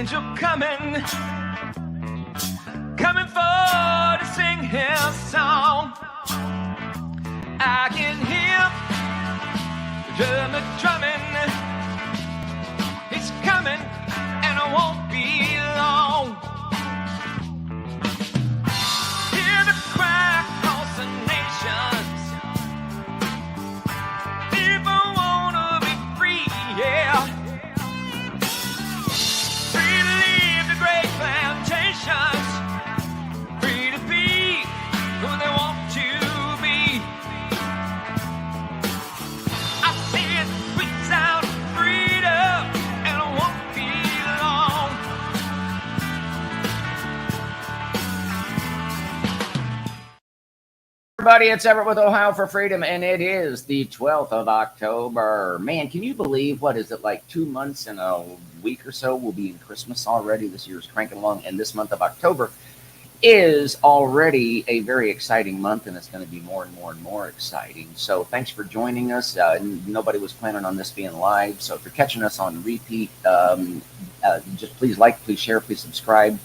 angel coming for to sing his song. I can hear the drummer drumming. He's coming and it won't be long. Hear the cry across the nations. People wanna be free, yeah. Free to leave the great plantations. Free to be who they want to be. I see it squeeze out freedom and it won't be long. Everybody, it's Everett with Ohio for Freedom, and it is the 12th of October. Man, can you believe, what is it, like 2 months and a week or so we'll be in Christmas already? This year's cranking along, and this month of October is already a very exciting month, and it's going to be more and more and more exciting. So thanks for joining us. Nobody was planning on this being live, so if you're catching us on repeat, just please like, please share, please subscribe.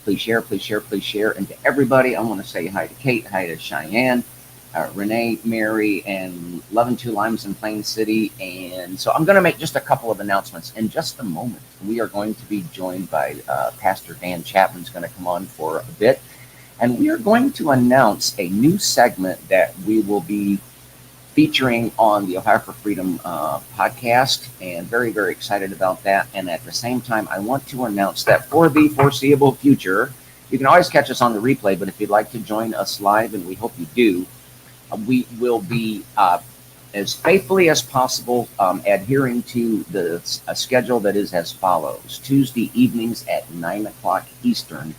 Please share, please share, please share. And to everybody, I want to say hi to Kate, hi to Cheyenne, Renee, Mary, and Loving Two Limes in Plain City. And so I'm going to make just a couple of announcements in just a moment. We are going to be joined by Pastor Dan Chapman's going to come on for a bit. And we are going to announce a new segment that we will be featuring on the Ohio for Freedom podcast, and very, very excited about that. And at the same time, I want to announce that for the foreseeable future, you can always catch us on the replay, but if you'd like to join us live, and we hope you do, we will be as faithfully as possible adhering to the schedule that is as follows: Tuesday evenings at 9 o'clock Eastern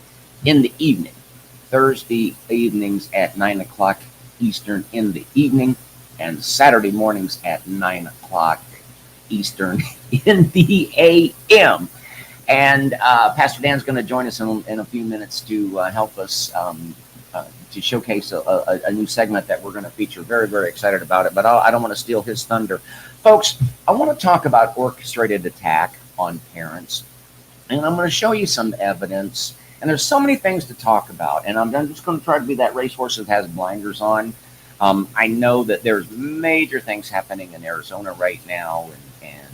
in the evening, Thursday evenings at 9 o'clock Eastern in the evening, and Saturday mornings at 9 o'clock Eastern in the a.m. And Pastor Dan's going to join us in a few minutes to help us to showcase a new segment that we're going to feature. Very, very excited about it, but I don't want to steal his thunder. Folks, I want to talk about orchestrated attack on parents, and I'm going to show you some evidence. And there's so many things to talk about, and I'm just going to try to be that racehorse that has blinders on. I know that there's major things happening in Arizona right now, and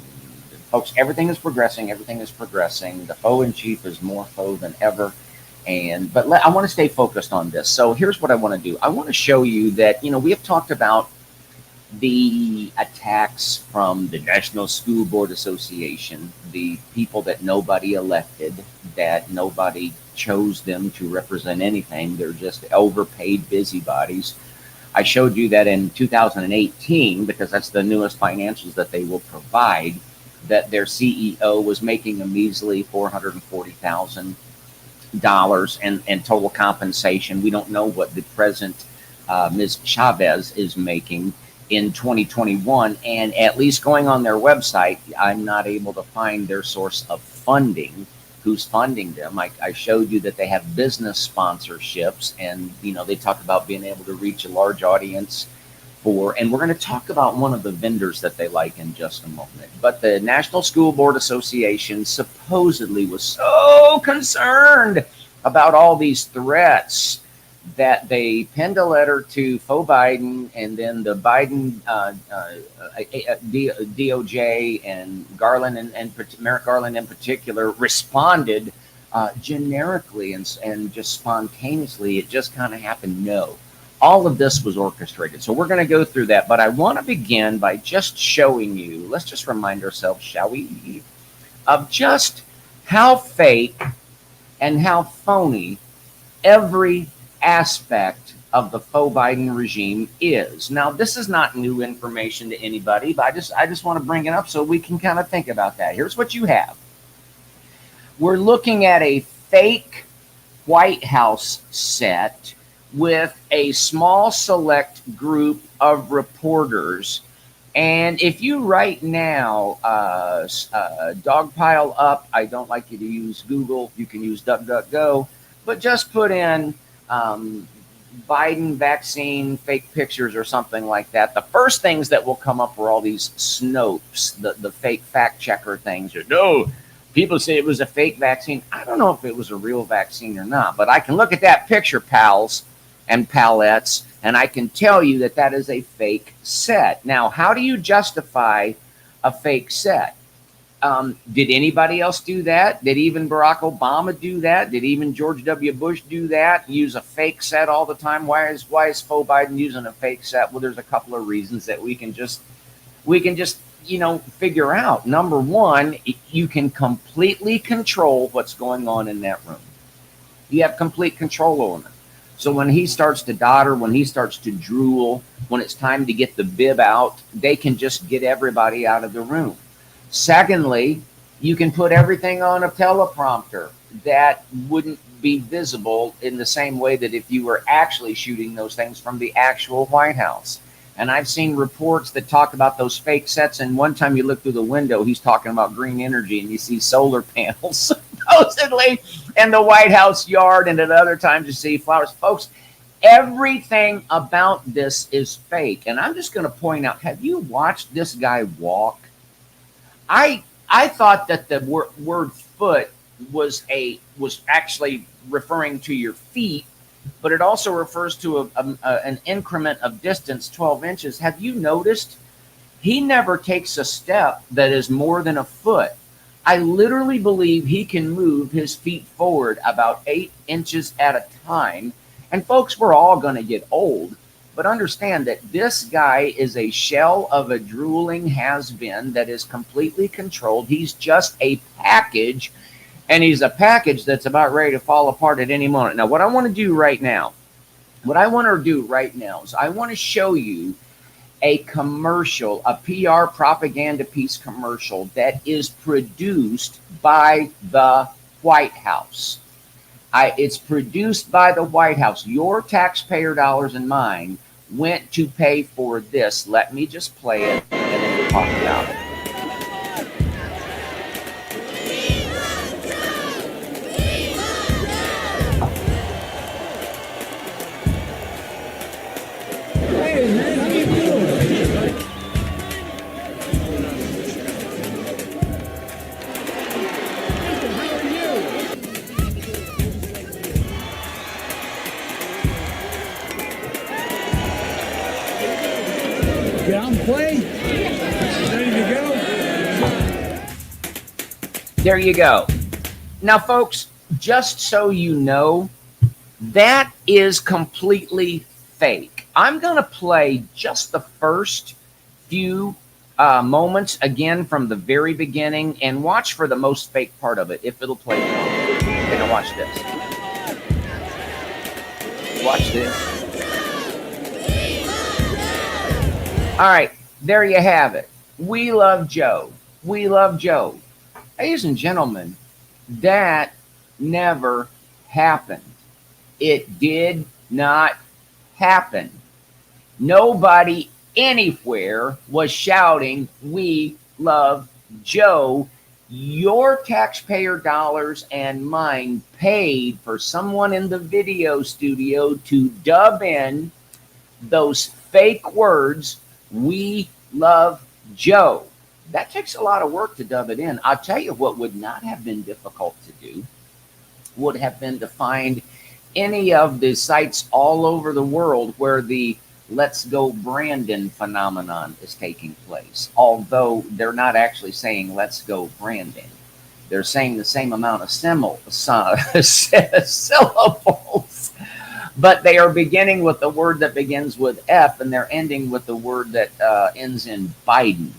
folks, everything is progressing. Everything is progressing. The foe in chief is more foe than ever, but I want to stay focused on this. So here's what I want to do. I want to show you that we have talked about the attacks from the National School Board Association, the people that nobody elected, that nobody chose them to represent anything. They're just overpaid busybodies. I showed you that in 2018, because that's the newest financials that they will provide, that their CEO was making a measly $440,000 and total compensation. We don't know what the present Ms. Chavez is making in 2021. And at least going on their website, I'm not able to find their source of funding. Who's funding them? I showed you that they have business sponsorships, and they talk about being able to reach a large audience and we're going to talk about one of the vendors that they like in just a moment. But the National School Board Association supposedly was so concerned about all these threats that they penned a letter to faux Biden, and then the Biden DOJ and Garland and Merrick Garland in particular responded generically and just spontaneously. It just kind of happened. No, all of this was orchestrated. So we're going to go through that, but I want to begin by just showing you, let's just remind ourselves, shall we, of just how fake and how phony every aspect of the faux Biden regime is. Now, this is not new information to anybody, but I just want to bring it up so we can kind of think about that. Here's what you have. We're looking at a fake White House set with a small select group of reporters. And if you right now dogpile up, I don't like you to use Google, you can use DuckDuckGo, but just put in Biden vaccine fake pictures or something like that. The first things that will come up are all these Snopes, the fake fact checker things. No, People say it was a fake vaccine. I don't know if it was a real vaccine or not, but I can look at that picture, pals and palettes, and I can tell you that that is a fake set. Now, how do you justify a fake set? Did anybody else do that? Did even Barack Obama do that? Did even George W. Bush do that? Use a fake set all the time? Why is Faux Biden using a fake set? Well, there's a couple of reasons that we can just figure out. Number one, you can completely control what's going on in that room. You have complete control over it. So when he starts to dotter, when he starts to drool, when it's time to get the bib out, they can just get everybody out of the room. Secondly, you can put everything on a teleprompter that wouldn't be visible in the same way that if you were actually shooting those things from the actual White House. And I've seen reports that talk about those fake sets, and one time you look through the window, he's talking about green energy, and you see solar panels supposedly in the White House yard, and at other times you see flowers. Folks, everything about this is fake. And I'm just going to point out, have you watched this guy walk? I thought that the word foot was actually referring to your feet, but it also refers to an increment of distance, 12 inches. Have you noticed? He never takes a step that is more than a foot. I literally believe he can move his feet forward about 8 inches at a time. And folks, we're all going to get old. But understand that this guy is a shell of a drooling has-been that is completely controlled. He's just a package, and he's a package that's about ready to fall apart at any moment. Now, what I want to do right now is I want to show you a commercial, a PR propaganda piece commercial that is produced by the White House. It's produced by the White House. Your taxpayer dollars and mine went to pay for this. Let me just play it, and then we'll talk about it. Hey, man, how you doing? How are you? Get on play? Ready to go? There you go. Now, folks, just so you know, that is completely fake. I'm going to play just the first few moments again from the very beginning and watch for the most fake part of it, if it'll play. Okay, now watch this. Watch this. All right, there you have it. We love Joe. We love Joe. Ladies and gentlemen, that never happened. It did not happen. Nobody anywhere was shouting, "We love Joe." Your taxpayer dollars and mine paid for someone in the video studio to dub in those fake words, "We love Joe." That takes a lot of work to dub it in. I'll tell you what would not have been difficult to do would have been to find any of the sites all over the world where the "Let's Go Brandon" phenomenon is taking place. Although they're not actually saying "Let's Go Brandon." They're saying the same amount of syllables. But they are beginning with the word that begins with F, and they're ending with the word that ends in Biden.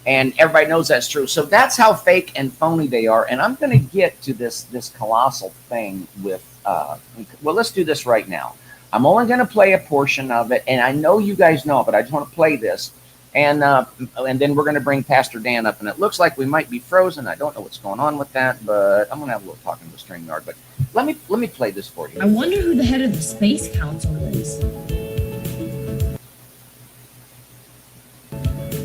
And everybody knows that's true. So that's how fake and phony they are. And I'm going to get to this colossal thing with, well, let's do this right now. I'm only going to play a portion of it. And I know you guys know it, but I just want to play this. And then we're going to bring Pastor Dan up. And it looks like we might be frozen. I don't know what's going on with that, but I'm going to have a little talking with StreamYard. But let me play this for you. I wonder who the head of the Space Council is.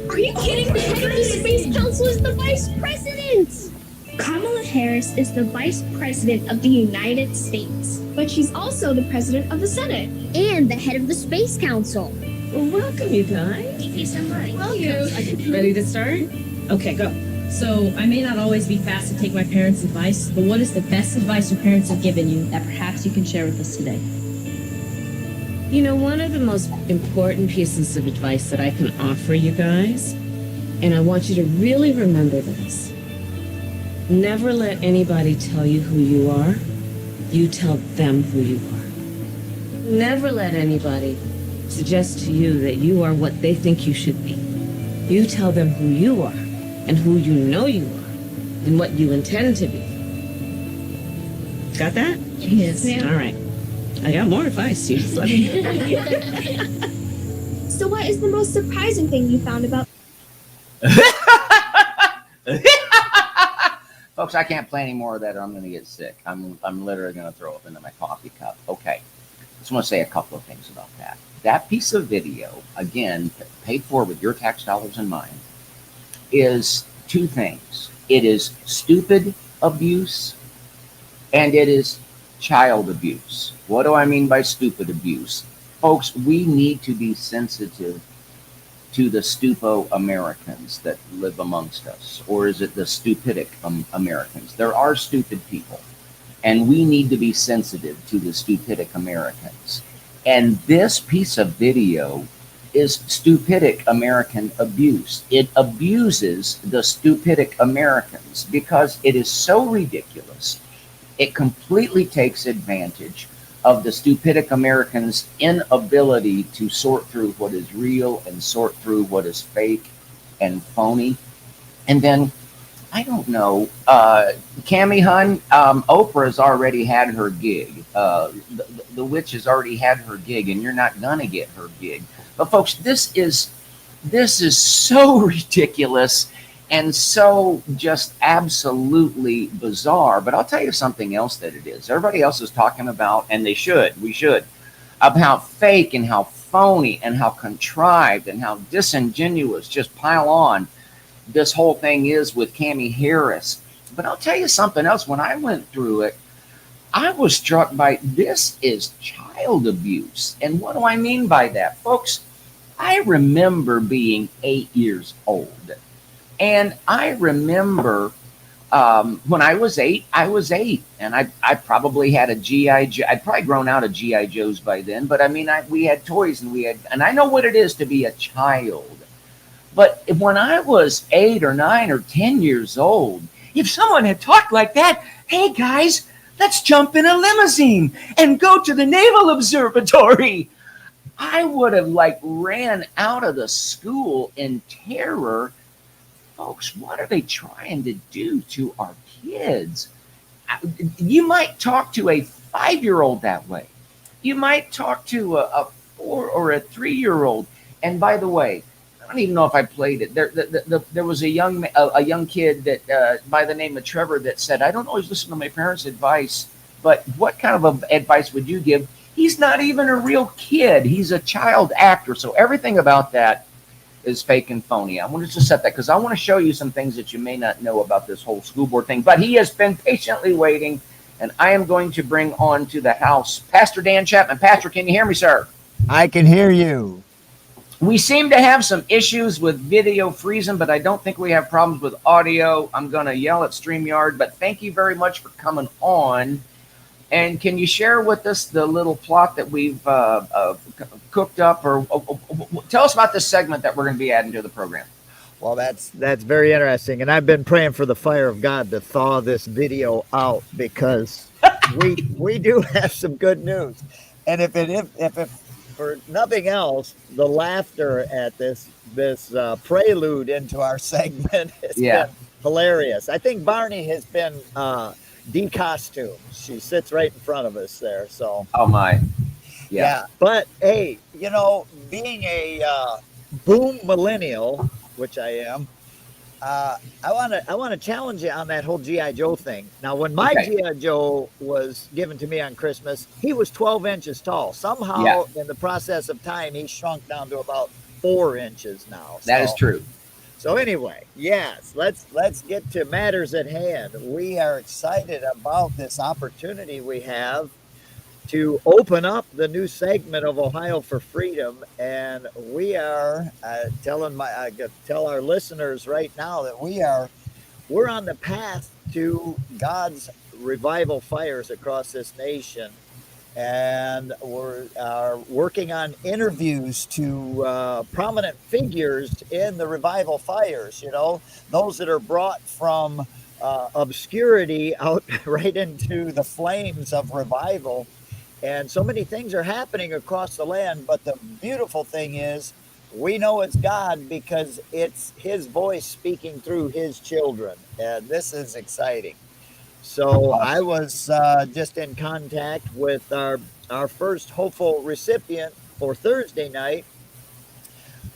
Are you kidding me? The head of the Space Council is the Vice President! Kamala Harris is the Vice President of the United States. But she's also the President of the Senate. And the head of the Space Council. Well, welcome, you guys. Thank you so much. Welcome. Are you ready to start? Okay, go. So I may not always be fast to take my parents' advice, but what is the best advice your parents have given you that perhaps you can share with us today? You know, one of the most important pieces of advice that I can offer you guys, and I want you to really remember this: never let anybody tell you who you are. You tell them who you are. Never let anybody suggest to you that you are what they think you should be. You tell them who you are and who you know you are and what you intend to be. Got that? Yes. All right. I got more advice. You just let me know. So what is the most surprising thing you found about Folks, I can't play any more of that or I'm going to get sick. I'm literally going to throw up into my coffee cup. Okay. Just want to say a couple of things about that. That piece of video, again, paid for with your tax dollars in mind, is two things. It is stupid abuse and it is child abuse. What do I mean by stupid abuse? Folks, we need to be sensitive to the stupo Americans that live amongst us. Or is it the stupidic Americans? There are stupid people. And we need to be sensitive to the stupidic Americans. And this piece of video is stupidic American abuse. It abuses the stupidic Americans because it is so ridiculous. It completely takes advantage of the stupidic Americans' inability to sort through what is real and sort through what is fake and phony. And then, I don't know, Cammie Hun, Oprah's already had her gig. The witch has already had her gig, and you're not gonna get her gig. But folks, this is so ridiculous and so just absolutely bizarre. But I'll tell you something else that it is. Everybody else is talking about, and we should, about how fake and how phony and how contrived and how disingenuous, just pile on, this whole thing is with Cammie Harris. But I'll tell you something else. When I went through it, I was struck by this is child abuse. And what do I mean by that? Folks, I remember being 8 years old. And I remember when I was eight, and I probably had a G.I. Joe. I'd probably grown out of G.I. Joes by then, but I mean, we had toys and I know what it is to be a child. But when I was 8 or 9 or 10 years old, if someone had talked like that, hey guys, let's jump in a limousine and go to the Naval Observatory, I would have ran out of the school in terror. Folks, what are they trying to do to our kids? You might talk to a 5-year-old that way. You might talk to a 4 or a 3-year-old. And by the way, I don't even know if I played it. There was a young kid that by the name of Trevor that said, "I don't always listen to my parents' advice, but what kind of advice would you give?" He's not even a real kid. He's a child actor. So everything about that is fake and phony. I wanted to set that because I want to show you some things that you may not know about this whole school board thing. But he has been patiently waiting, and I am going to bring on to the house Pastor Dan Chapman. Pastor, can you hear me, sir? I can hear you. We seem to have some issues with video freezing, but I don't think we have problems with audio. I'm going to yell at StreamYard, but thank you very much for coming on. And can you share with us the little plot that we've cooked up, or tell us about this segment that we're going to be adding to the program? Well, that's very interesting, and I've been praying for the fire of God to thaw this video out because we do have some good news, and if for nothing else, the laughter at this prelude into our segment has been hilarious. I think Barney has been decostumed. She sits right in front of us there. So. Oh my. Yeah. But hey, being a boom millennial, which I am, I want to challenge you on that whole G.I. Joe thing. Now, when my G.I. Joe was given to me on Christmas, he was 12 inches tall. Somehow, in the process of time, he shrunk down to about 4 inches now. That is true. So anyway, yes, let's get to matters at hand. We are excited about this opportunity we have to open up the new segment of Ohio for Freedom, and we are tell our listeners right now that we are we're on the path to God's revival fires across this nation. And we're working on interviews to prominent figures in the revival fires, those that are brought from obscurity out right into the flames of revival. And so many things are happening across the land. But the beautiful thing is, we know it's God because it's his voice speaking through his children. And this is exciting. So I was just in contact with our first hopeful recipient for Thursday night,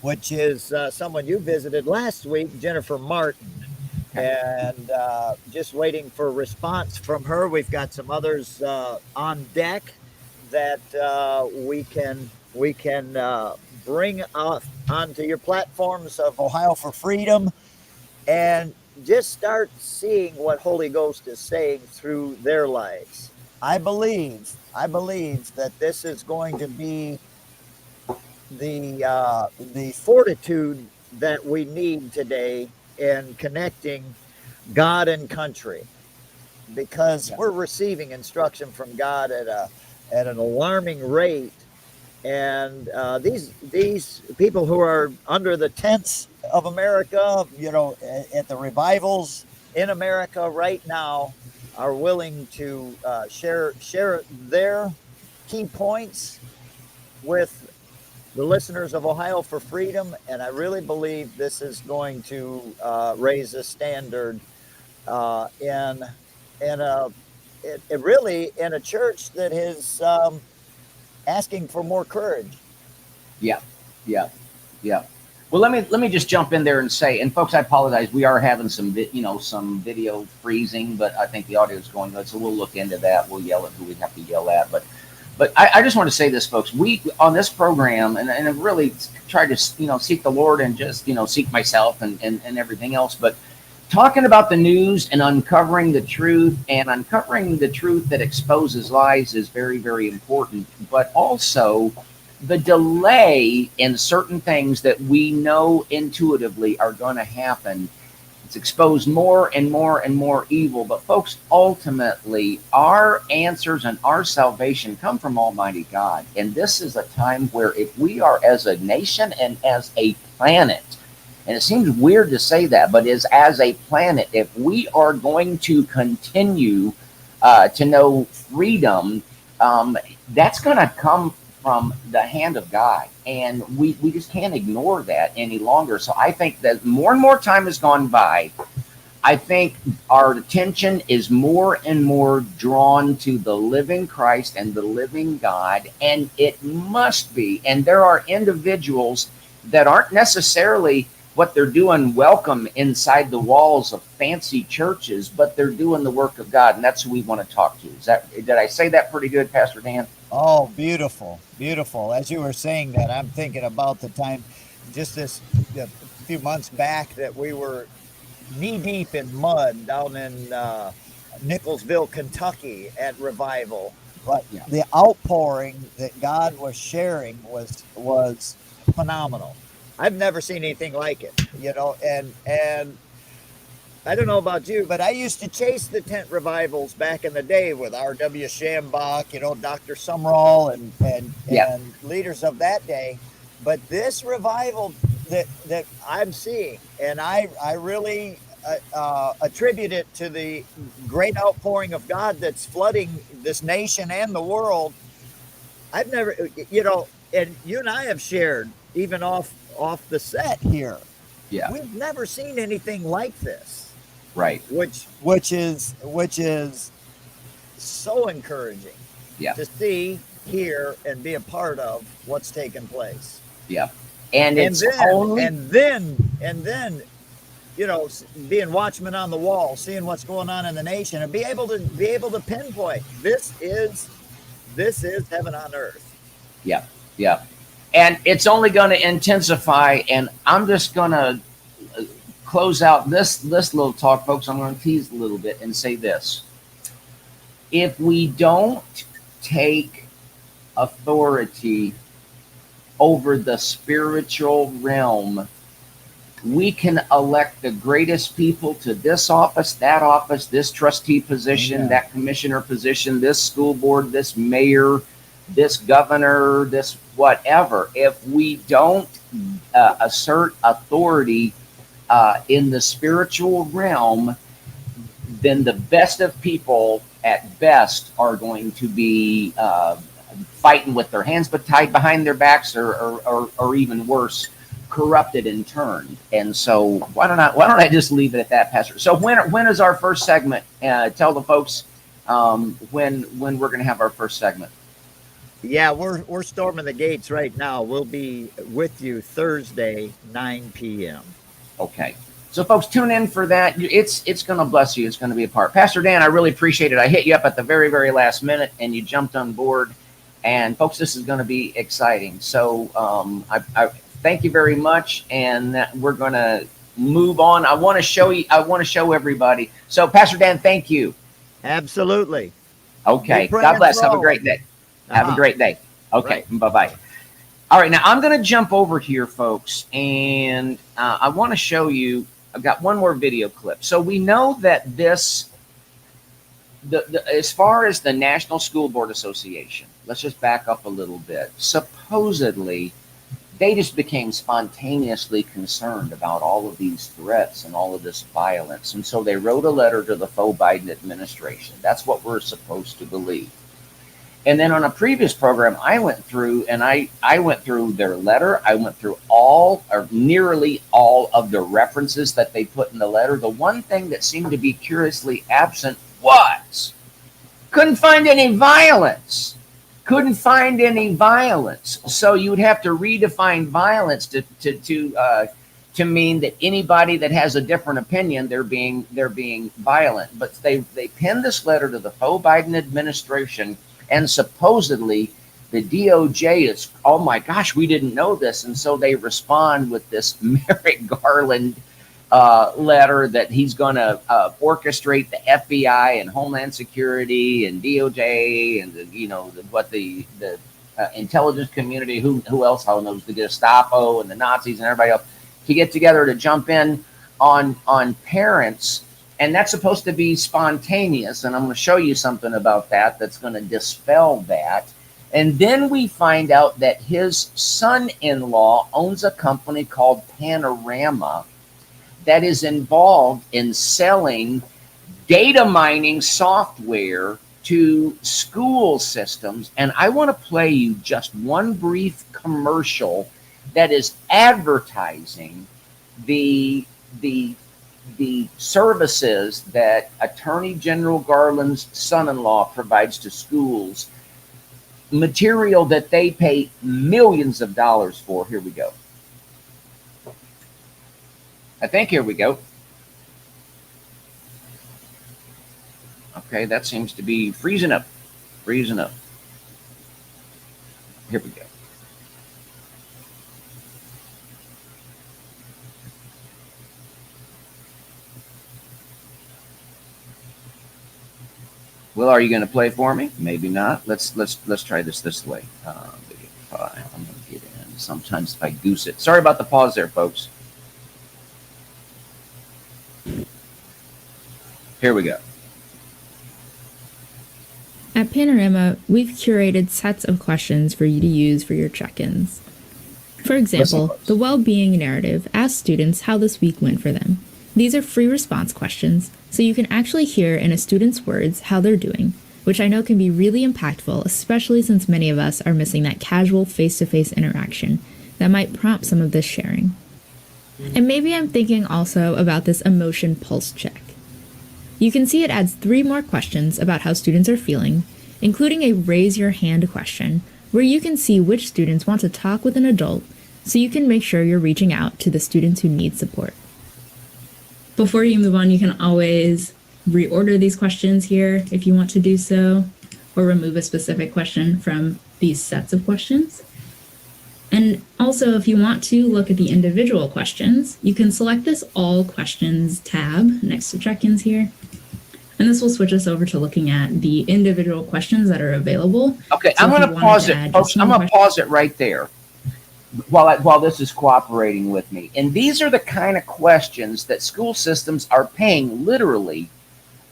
which is someone you visited last week, Jennifer Martin. And just waiting for a response from her. We've got some others on deck that we can bring off onto your platforms of Ohio for Freedom, and just start seeing what Holy Ghost is saying through their lives. I believe that this is going to be the fortitude that we need today in connecting God and country, because we're receiving instruction from God at an alarming rate. And these people who are under the tents of America, at the revivals in America right now, are willing to share their key points with the listeners of Ohio for Freedom. And I really believe this is going to raise a standard in a church that is asking for more courage. Yeah, yeah, yeah. Well, let me just jump in there and say, and folks, I apologize. We are having some video freezing, but I think the audio is going good, so we'll look into that. We'll yell at who we have to yell at, but I just want to say this, folks. We on this program, and I've really tried to seek the Lord and just seek myself and everything else, but talking about the news and uncovering the truth that exposes lies is very, very important. But also the delay in certain things that we know intuitively are going to happen. It's exposed more and more and more evil. But folks, ultimately, our answers and our salvation come from Almighty God. And this is a time where if we are, as a nation and as a planet, and it seems weird to say that, but as a planet, if we are going to continue to know freedom, that's going to come from the hand of God. And we just can't ignore that any longer. So I think that more and more time has gone by. I think our attention is more and more drawn to the living Christ and the living God. And it must be. And there are individuals that aren't necessarily what they're doing welcome inside the walls of fancy churches, but they're doing the work of God, and that's who we want to talk to. Did I say that pretty good, Pastor Dan? Oh, beautiful, beautiful. As you were saying that, I'm thinking about the time just a few months back that we were knee deep in mud down in Nicholsville, Kentucky at revival. But the outpouring that God was sharing was phenomenal. I've never seen anything like it, and I don't know about you, but I used to chase the tent revivals back in the day with R.W. Shambach, Dr. Sumrall and leaders of that day. But this revival that I'm seeing, and I really attribute it to the great outpouring of God that's flooding this nation and the world. I've never, and you and I have shared even off the set here. Yeah. We've never seen anything like this. Right. Which is so encouraging. Yeah. To see, hear, and be a part of what's taking place. Yeah. And then being watchmen on the wall, seeing what's going on in the nation, and be able to pinpoint this is heaven on earth. Yeah. Yeah. And it's only going to intensify. And I'm just going to close out this little talk, folks. I'm going to tease a little bit and say this. If we don't take authority over the spiritual realm, we can elect the greatest people to this office, that office, this trustee position, Yeah. that commissioner position, this school board, this mayor, this governor, this whatever. If we don't assert authority in the spiritual realm, then the best of people at best are going to be fighting with their hands but tied behind their backs, or even worse, corrupted and turned. And so why don't I just leave it at that, Pastor? So when is our first segment? Tell the folks when we're going to have our first segment. Yeah, we're storming the gates right now. We'll be with you Thursday, 9 p.m. Okay. So folks, tune in for that. It's going to bless you. It's going to be a part. Pastor Dan, I really appreciate it. I hit you up at the very, very last minute, and you jumped on board. And folks, this is going to be exciting. So I thank you very much, and we're going to move on. I want to show everybody. So Pastor Dan, thank you. Absolutely. Okay. Be God bless. praying Have for a great all. day. Have a great day. Okay. Right. Bye-bye. All right. Now I'm going to jump over here, folks, and I want to show you. I've got one more video clip. So we know that this, as far as the National School Board Association, let's just back up a little bit. Supposedly, they just became spontaneously concerned about all of these threats and all of this violence. And so they wrote a letter to the faux Biden administration. That's what we're supposed to believe. And then on a previous program, I went through and I went through their letter. I went through all or nearly all of the references that they put in the letter. The one thing that seemed to be curiously absent was couldn't find any violence. Couldn't find any violence. So you would have to redefine violence to mean that anybody that has a different opinion, they're being violent. But they penned this letter to the faux Biden administration. And supposedly the DOJ is, oh my gosh, we didn't know this. And so they respond with this Merrick Garland letter that he's going to orchestrate the FBI and Homeland Security and DOJ and the intelligence community, who else knows, the Gestapo and the Nazis and everybody else, to get together to jump in on parents. And that's supposed to be spontaneous. And I'm going to show you something about that that's going to dispel that. And then we find out that his son-in-law owns a company called Panorama that is involved in selling data mining software to school systems. And I want to play you just one brief commercial that is advertising the services that Attorney General Garland's son-in-law provides to schools, material that they pay millions of dollars for. Here we go. Here we go. Okay, that seems to be freezing up. Here we go. Well, are you going to play for me? Maybe not. Let's try this way. Video file. I'm going to get in. Sometimes if I goose it. Sorry about the pause there, folks. Here we go. At Panorama, we've curated sets of questions for you to use for your check-ins. For example, the well-being narrative asks students how this week went for them. These are free response questions, so you can actually hear in a student's words how they're doing, which I know can be really impactful, especially since many of us are missing that casual face-to-face interaction that might prompt some of this sharing. And maybe I'm thinking also about this emotion pulse check. You can see it adds 3 more questions about how students are feeling, including a raise your hand question, where you can see which students want to talk with an adult, so you can make sure you're reaching out to the students who need support. Before you move on, you can always reorder these questions here if you want to do so, or remove a specific question from these sets of questions. And also, if you want to look at the individual questions, you can select this All Questions tab next to check-ins here. And this will switch us over to looking at the individual questions that are available. Okay, So I'm if going you to wanted pause to it, add folks. just I'm one going to pause it right there. while this is cooperating with me. And these are the kind of questions that school systems are paying literally.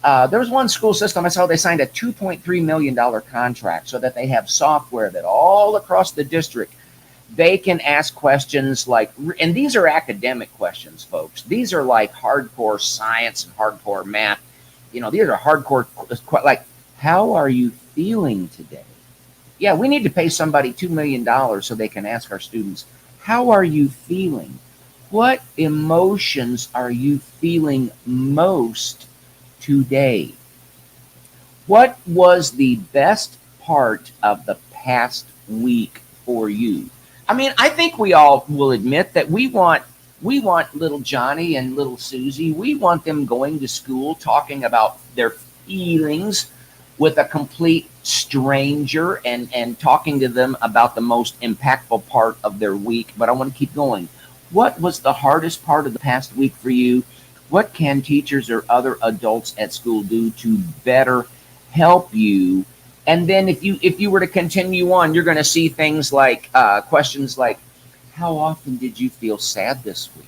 There was one school system I saw, they signed a $2.3 million contract so that they have software that all across the district, they can ask questions like, and these are academic questions, folks. These are like hardcore science and hardcore math. You know, these are hardcore, like, how are you feeling today? Yeah, we need to pay somebody $2 million so they can ask our students, how are you feeling? What emotions are you feeling most today? What was the best part of the past week for you? I mean, I think we all will admit that we want little Johnny and little Susie. We want them going to school talking about their feelings with a complete stranger and talking to them about the most impactful part of their week. But I want to keep going. What was the hardest part of the past week for you? What can teachers or other adults at school do to better help you? And then if you were to continue on, you're going to see things like questions like, how often did you feel sad this week?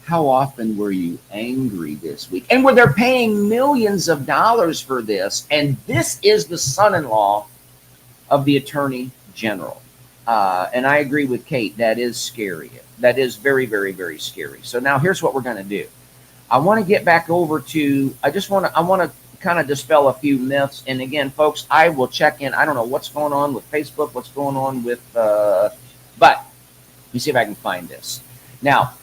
How often were you angry this week? And where they're paying millions of dollars for this, and this is the son-in-law of the Attorney General. And I agree with Kate, that is scary. That is very, very, very scary. So now here's what we're going to do. I want to get back over to, I want to kind of dispel a few myths. And again, folks, I will check in. I don't know what's going on with Facebook, what's going on with, but let me see if I can find this. Now,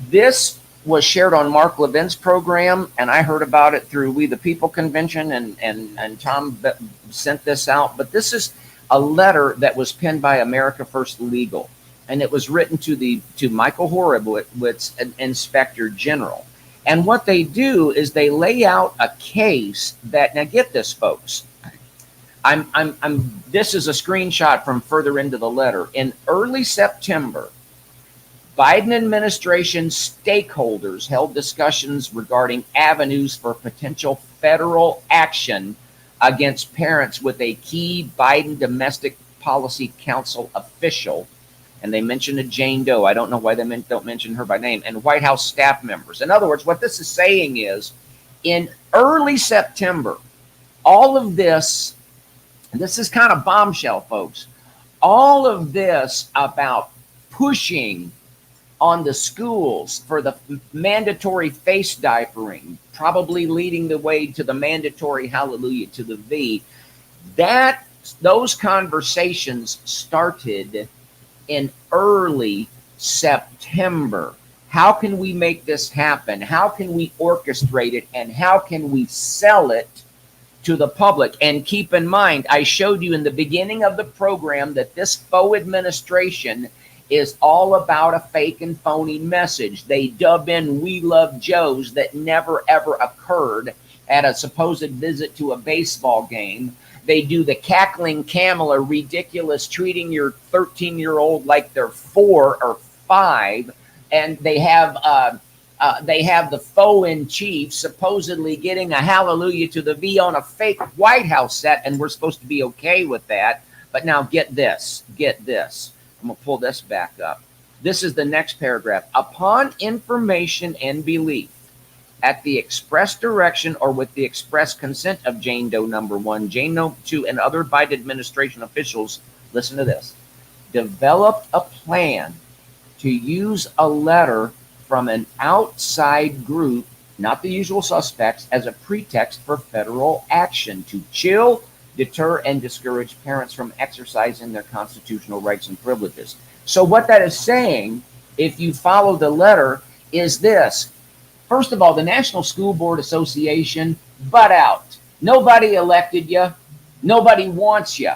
this was shared on Mark Levin's program, and I heard about it through We the People convention, and Tom sent this out. But this is a letter that was penned by America First Legal, and it was written to Michael Horowitz, an Inspector General. And what they do is they lay out a case that, now get this, folks. This is a screenshot from further into the letter. In early September, Biden administration stakeholders held discussions regarding avenues for potential federal action against parents with a key Biden Domestic Policy Council official. And they mentioned a Jane Doe. I don't know why they don't mention her by name. And White House staff members. In other words, what this is saying is, in early September, all of this, and this is kind of bombshell, folks, all of this about pushing on the schools for the mandatory face diapering, probably leading the way to the mandatory hallelujah to the V, those conversations started in early September. How can we make this happen? How can we orchestrate it? And how can we sell it to the public? And keep in mind, I showed you in the beginning of the program that this faux administration is all about a fake and phony message. They dub in "We Love Joes" that never ever occurred at a supposed visit to a baseball game. They do the cackling camel, or ridiculous, treating your 13-year-old like they're 4 or 5, and they have the faux in chief supposedly getting a hallelujah to the V on a fake White House set, and we're supposed to be okay with that. But now get this. I'm going to pull this back up. This is the next paragraph. Upon information and belief, at the express direction or with the express consent of Jane Doe number 1, Jane Doe 2, and other Biden administration officials, listen to this, developed a plan to use a letter from an outside group, not the usual suspects, as a pretext for federal action to chill, deter, and discourage parents from exercising their constitutional rights and privileges. So what that is saying, if you follow the letter, is this. First of all, the National School Board Association, butt out. Nobody elected you. Nobody wants you.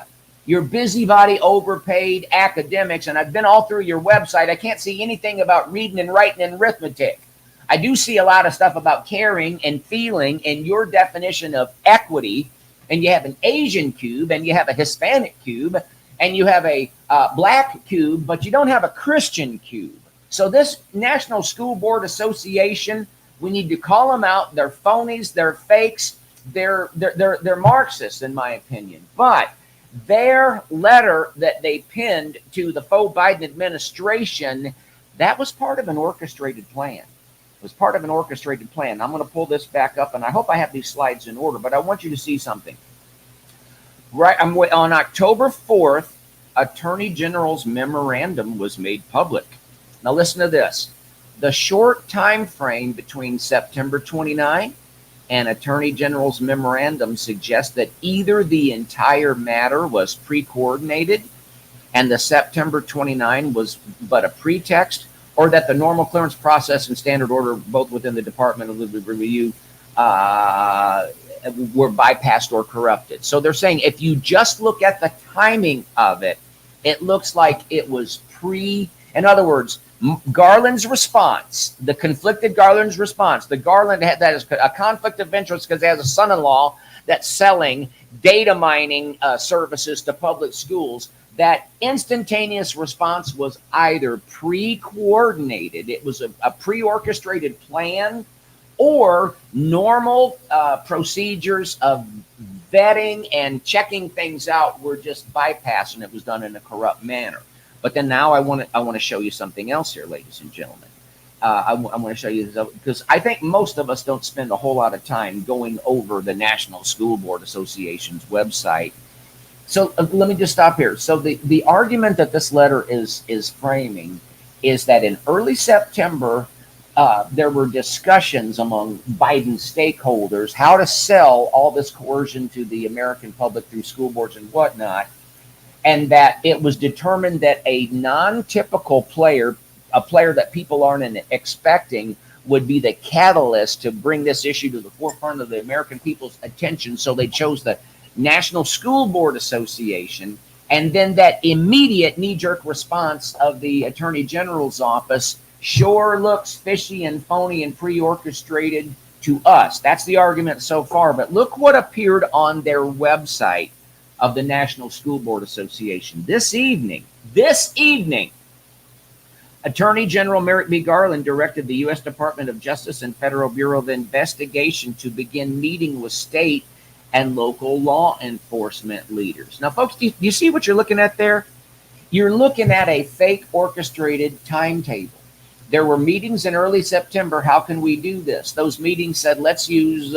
You're busybody, overpaid academics, and I've been all through your website. I can't see anything about reading and writing and arithmetic. I do see a lot of stuff about caring and feeling and your definition of equity. And you have an Asian cube, and you have a Hispanic cube, and you have a black cube, but you don't have a Christian cube. So this National School Board Association, we need to call them out. They're phonies, they're fakes, they're Marxists, in my opinion. But Their letter that they pinned to the faux Biden administration, that was part of an orchestrated plan. It was part of an orchestrated plan. I'm going to pull this back up, and I hope I have these slides in order, but I want you to see something. Right on October 4th, Attorney General's memorandum was made public. Now listen to this. The short time frame between September 29 and Attorney General's memorandum suggests that either the entire matter was pre-coordinated and the September 29 was but a pretext, or that the normal clearance process and standard order, both within the Department of Review, were bypassed or corrupted. So they're saying if you just look at the timing of it, it looks like it was in other words, Garland's response, the conflicted Garland's response, the Garland that is a conflict of interest because he has a son-in-law that's selling data mining services to public schools. That instantaneous response was either pre-coordinated, it was a pre-orchestrated plan, or normal procedures of vetting and checking things out were just bypassed, and it was done in a corrupt manner. But then now I want to show you something else here, ladies and gentlemen. I want to show you this because I think most of us don't spend a whole lot of time going over the National School Board Association's website. So let me just stop here. So the argument that this letter is framing is that in early September, there were discussions among Biden stakeholders how to sell all this coercion to the American public through school boards and whatnot, and that it was determined that a non-typical player, a player that people aren't expecting, would be the catalyst to bring this issue to the forefront of the American people's attention. So they chose the National School Board Association, and then that immediate knee-jerk response of the Attorney General's office sure looks fishy and phony and pre-orchestrated to us. That's the argument so far. But look what appeared on their website of the National School Board Association this evening. Attorney General Merrick B. Garland directed the U.S. Department of Justice and Federal Bureau of Investigation to begin meeting with state and local law enforcement leaders. Now, folks, do you see what you're looking at there? You're looking at a fake orchestrated timetable. There were meetings in early September. How can we do this? Those meetings said, let's use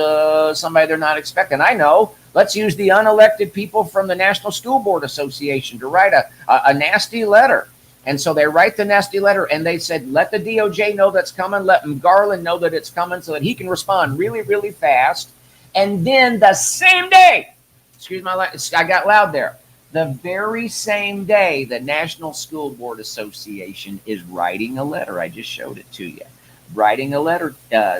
somebody they're not expecting. I know. Let's use the unelected people from the National School Board Association to write a nasty letter. And so they write the nasty letter, and they said, let the DOJ know that's coming. Let Garland know that it's coming so that he can respond really, really fast. And then the same day, excuse my language, I got loud there. The very same day, the National School Board Association is writing a letter. I just showed it to you. Writing a letter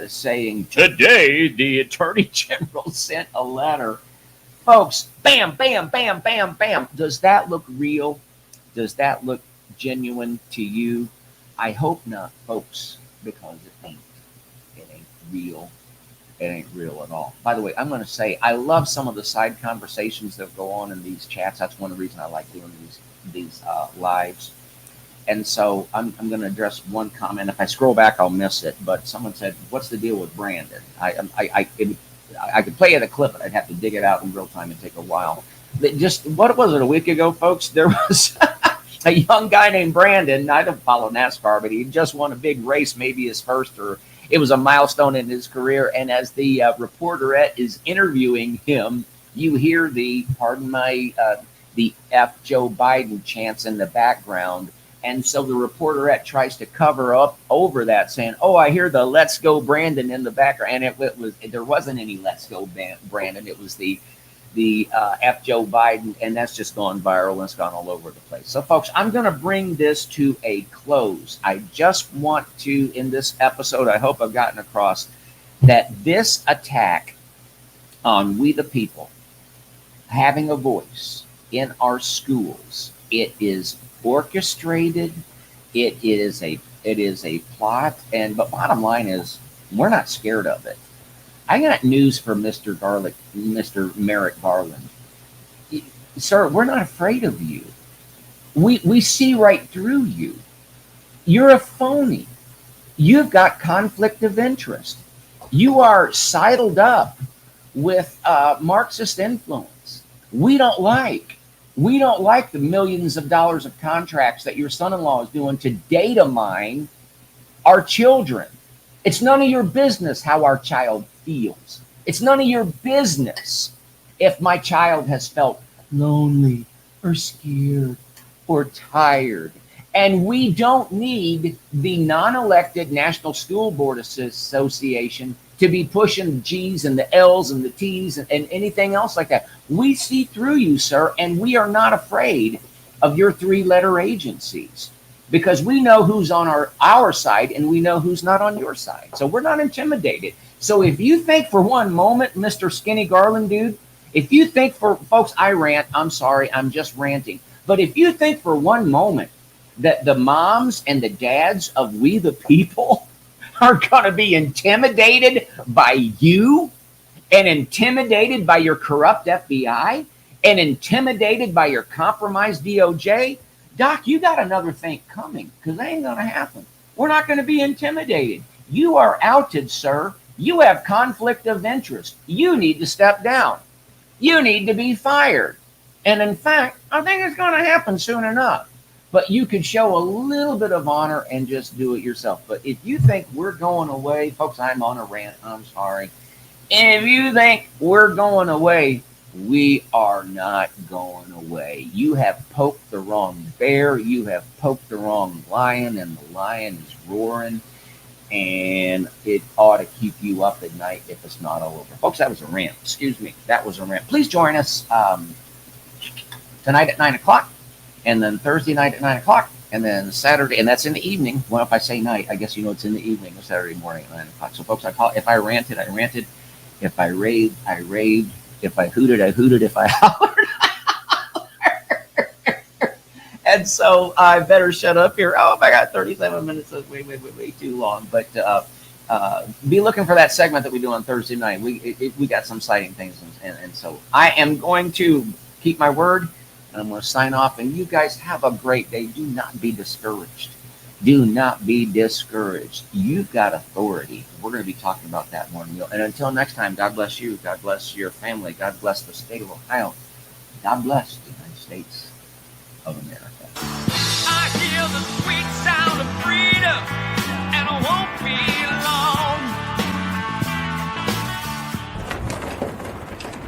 saying, today, the Attorney General sent a letter. Folks, bam, bam, bam, bam, bam. Does that look real? Does that look genuine to you? I hope not, folks, because it ain't. It ain't real. It ain't real at all. By the way, I'm going to say I love some of the side conversations that go on in these chats. That's one of the reasons I like doing these lives. And so I'm going to address one comment. If I scroll back, I'll miss it. But someone said, "What's the deal with Brandon?" I could play you the clip, but I'd have to dig it out in real time and take a while. But just what was it, a week ago, folks? There was a young guy named Brandon. I don't follow NASCAR, but he just won a big race, maybe his first, or it was a milestone in his career. And as the reporterette is interviewing him, you hear the, pardon my, the F Joe Biden chants in the background. And so the reporterette tries to cover up over that, saying, "Oh, I hear the Let's Go Brandon in the background." And there wasn't any Let's Go Brandon. It was the F Joe Biden, and that's just gone viral and it's gone all over the place. So, folks, I'm going to bring this to a close. I just want to, in this episode, I hope I've gotten across that this attack on we the people having a voice in our schools, it is orchestrated. It is a plot, but bottom line is we're not scared of it. I got news for Mr. Merrick Garland. Sir, we're not afraid of you. We see right through you. You're a phony. You've got conflict of interest. You are sidled up with Marxist influence. We don't like We don't like the millions of dollars of contracts that your son-in-law is doing to data mine our children. It's none of your business how our child feels. It's none of your business if my child has felt lonely or scared or tired. And we don't need the non-elected National School Board Association to be pushing the G's and the L's and the T's and anything else like that. We see through you, sir, and we are not afraid of your three-letter agencies because we know who's on our side and we know who's not on your side. So we're not intimidated. So if you think for one moment, Mr. Skinny Garland dude, if you think for folks, I rant, I'm sorry, I'm just ranting. But if you think for one moment that the moms and the dads of we the people are going to be intimidated by you and intimidated by your corrupt FBI and intimidated by your compromised DOJ, Doc, you got another thing coming because that ain't going to happen. We're not going to be intimidated. You are outed, sir. You have conflict of interest. You need to step down. You need to be fired. And in fact, I think it's going to happen soon enough. But you could show a little bit of honor and just do it yourself. But if you think we're going away, folks, I'm on a rant. I'm sorry. And if you think we're going away, we are not going away. You have poked the wrong bear. You have poked the wrong lion, and the lion is roaring. And it ought to keep you up at night if it's not all over. Folks, that was a rant. Excuse me. That was a rant. Please join us tonight at 9 o'clock. And then Thursday night at 9 o'clock, and then Saturday, and that's in the evening. Well, if I say night, I guess you know it's in the evening, or Saturday morning at 9 o'clock. So, folks, if I ranted, I ranted. If I raved, I raved. If I hooted, I hooted. If I hollered, I hollered. And so I better shut up here. Oh, I got 37 minutes. That's way too long. But be looking for that segment that we do on Thursday night. We got some exciting things, and so I am going to keep my word. And I'm going to sign off, and you guys have a great day. Do not be discouraged. Do not be discouraged. You've got authority. We're going to be talking about that more. And until next time, God bless you. God bless your family. God bless the state of Ohio. God bless the United States of America. I hear the sweet sound of freedom.